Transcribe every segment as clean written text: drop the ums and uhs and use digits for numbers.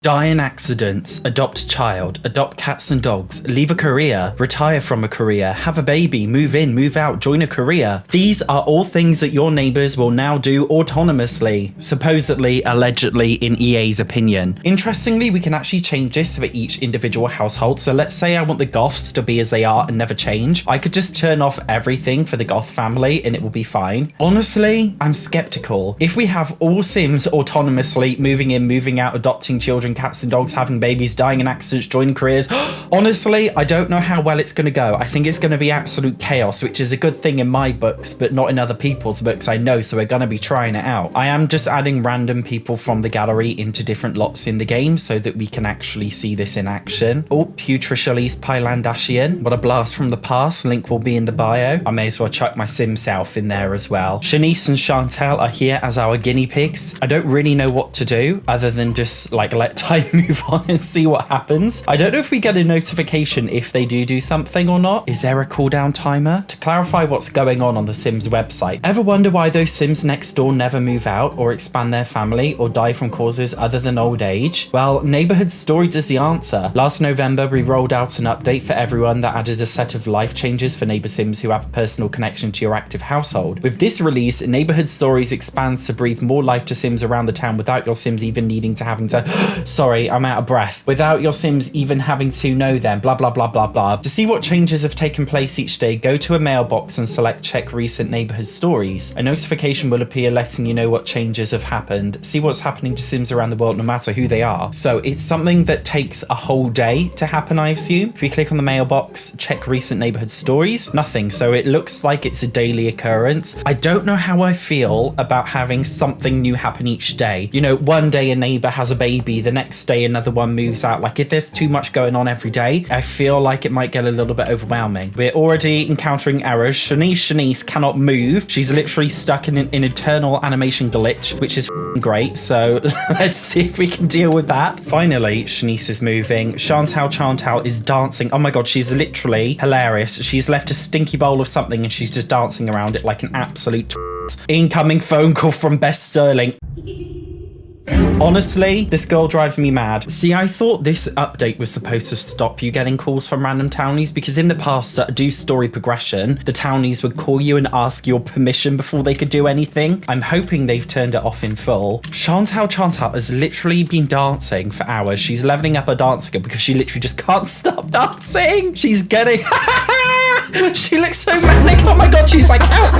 Die in accidents, adopt child, adopt cats and dogs, leave a career, retire from a career, have a baby, move in, move out, join a career. These are all things that your neighbors will now do autonomously, supposedly, allegedly, in EA's opinion. Interestingly, we can actually change this for each individual household. So let's say I want the Goths to be as they are and never change. I could just turn off everything for the Goth family and it will be fine. Honestly, I'm skeptical. If we have all Sims autonomously moving in, moving out, adopting children, cats and dogs, having babies, dying in accidents, joining careers. Honestly, I don't know how well it's going to go. I think it's going to be absolute chaos, which is a good thing in my books, but not in other people's books, I know, so we're going to be trying it out. I am just adding random people from the gallery into different lots in the game so that we can actually see this in action. Oh, Putrishali's Pylandashian. What a blast from the past. Link will be in the bio. I may as well chuck my Sim self in there as well. Shanice and Chantal are here as our guinea pigs. I don't really know what to do other than just like let time move on and see what happens. I don't know if we get a notification if they do something or not. Is there a cooldown timer? To clarify what's going on the Sims website. Ever wonder why those Sims next door never move out or expand their family or die from causes other than old age? Well, Neighborhood Stories is the answer. Last November, we rolled out an update for everyone that added a set of life changes for neighbor Sims who have a personal connection to your active household. With this release, Neighborhood Stories expands to breathe more life to Sims around the town without your Sims even needing to having to sorry, I'm out of breath. Without your Sims even having to know them, blah, blah, blah, blah, blah. To see what changes have taken place each day, go to a mailbox and select check recent neighborhood stories. A notification will appear letting you know what changes have happened. See what's happening to Sims around the world, no matter who they are. So it's something that takes a whole day to happen, I assume. If we click on the mailbox, check recent neighborhood stories, nothing. So it looks like it's a daily occurrence. I don't know how I feel about having something new happen each day. You know, one day a neighbor has a baby, the next day another one moves out. Like if there's too much going on every day, I feel like it might get a little bit overwhelming. We're already encountering errors. Shanice cannot move. She's literally stuck in an eternal animation glitch, which is great. So let's see if we can deal with that. Finally, Shanice is moving. Chantal is dancing. Oh my god, she's literally hilarious. She's left a stinky bowl of something and she's just dancing around it like an absolute incoming phone call from Bess Sterling. Honestly, this girl drives me mad. See, I thought this update was supposed to stop you getting calls from random townies because in the past, to do story progression, the townies would call you and ask your permission before they could do anything. I'm hoping they've turned it off in full. Chantal has literally been dancing for hours. She's leveling up her dance skill because she literally just can't stop dancing. She's getting... She looks so manic. Oh my god, she's like, help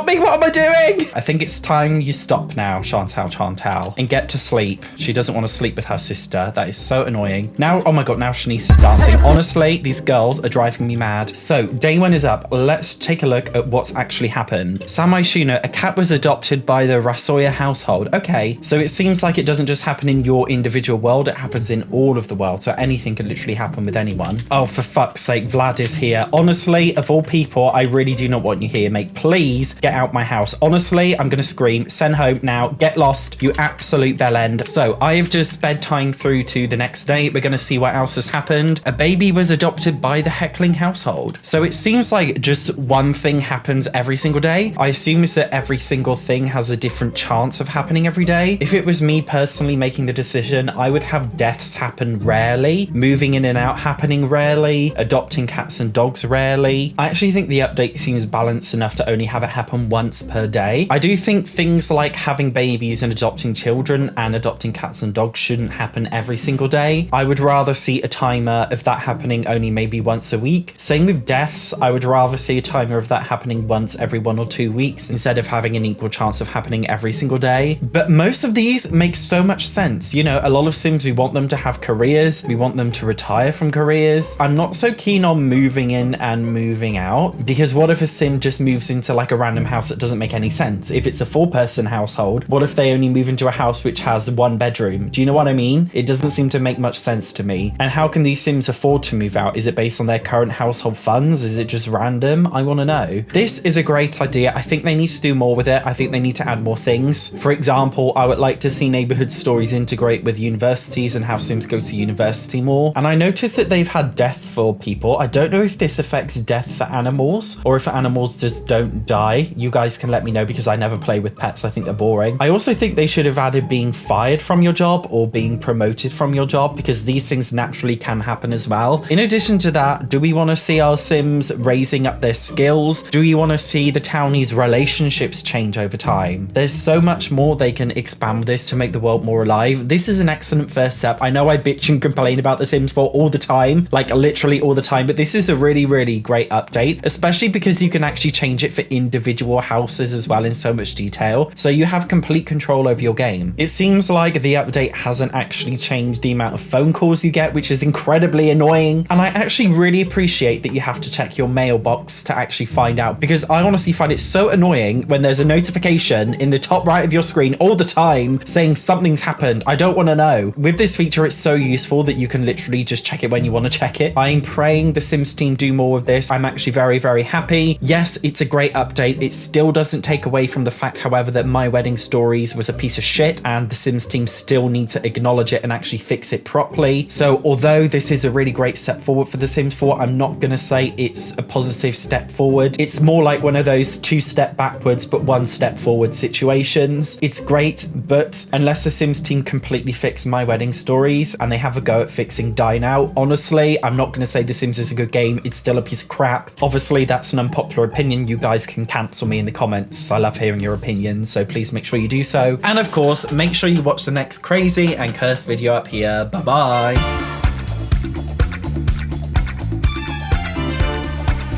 me, what am I doing? I think it's time you stop now, Chantal, and get to sleep. She doesn't want to sleep with her sister. That is so annoying. Now, oh my god, now Shanice is dancing. Honestly, these girls are driving me mad. So, day one is up. Let's take a look at what's actually happened. Samai Shuna, a cat was adopted by the Rasoya household. Okay, so it seems like it doesn't just happen in your individual world, it happens in all of the world. So anything can literally happen with anyone. Oh, for fuck's sake, Vlad is here. Honestly, of all people, I really do not want you here, mate. Please get out my house. Honestly, I'm gonna scream. Send home now. Get lost, you absolute bellend. So I have just sped time through to the next day. We're gonna see what else has happened. A baby was adopted by the Heckling household. So it seems like just one thing happens every single day. I assume it's that every single thing has a different chance of happening every day. If it was me personally making the decision, I would have deaths happen rarely, moving in and out happening rarely, adopting cats and dogs rarely. I actually think the update seems balanced enough to only have it happen once per day. I do think things like having babies and adopting children and adopting cats and dogs shouldn't happen every single day. I would rather see a timer of that happening only maybe once a week. Same with deaths. I would rather see a timer of that happening once every 1 or 2 weeks instead of having an equal chance of happening every single day. But most of these make so much sense. You know, a lot of Sims, we want them to have careers. We want them to retire from careers. I'm not so keen on moving in and moving out because what if a Sim just moves into like a random house that doesn't make any sense? If it's a 4-person household, what if they only move into a house which has 1 bedroom? Do you know what I mean? It doesn't seem to make much sense to me. And how can these Sims afford to move out? Is it based on their current household funds? Is it just random? I want to know. This is a great idea. I think they need to do more with it. I think they need to add more things. For example, I would like to see neighborhood stories integrate with universities and have Sims go to university more. And I noticed that they've had death for people. I don't know if this affects death death for animals, or if animals just don't die. You guys can let me know because I never play with pets. I think they're boring. I also think they should have added being fired from your job or being promoted from your job, because these things naturally can happen as well. In addition to that, do we want to see our Sims raising up their skills? Do we want to see the townies' relationships change over time? There's so much more they can expand with this to make the world more alive. This is an excellent first step. I know I bitch and complain about The Sims 4 all the time, like literally all the time, but this is a really, really great update, especially because you can actually change it for individual houses as well in so much detail. So you have complete control over your game. It seems like the update hasn't actually changed the amount of phone calls you get, which is incredibly annoying. And I actually really appreciate that you have to check your mailbox to actually find out, because I honestly find it so annoying when there's a notification in the top right of your screen all the time saying something's happened. I don't want to know. With this feature, it's so useful that you can literally just check it when you want to check it. I'm praying the Sims team do more of this. I'm actually very, very happy. Yes, it's a great update. It still doesn't take away from the fact, however, that My Wedding Stories was a piece of shit, and the Sims team still need to acknowledge it and actually fix it properly. So although this is a really great step forward for The Sims 4, I'm not going to say it's a positive step forward. It's more like one of those 2-step backwards but 1 step forward situations. It's great, but unless the Sims team completely fix My Wedding Stories and they have a go at fixing Die Now, honestly, I'm not going to say The Sims is a good game. It's still a piece of crap. Obviously, that's an unpopular opinion. You guys can cancel me in the comments. I love hearing your opinions, so please make sure you do so. And of course, make sure you watch the next crazy and cursed video up here. Bye bye.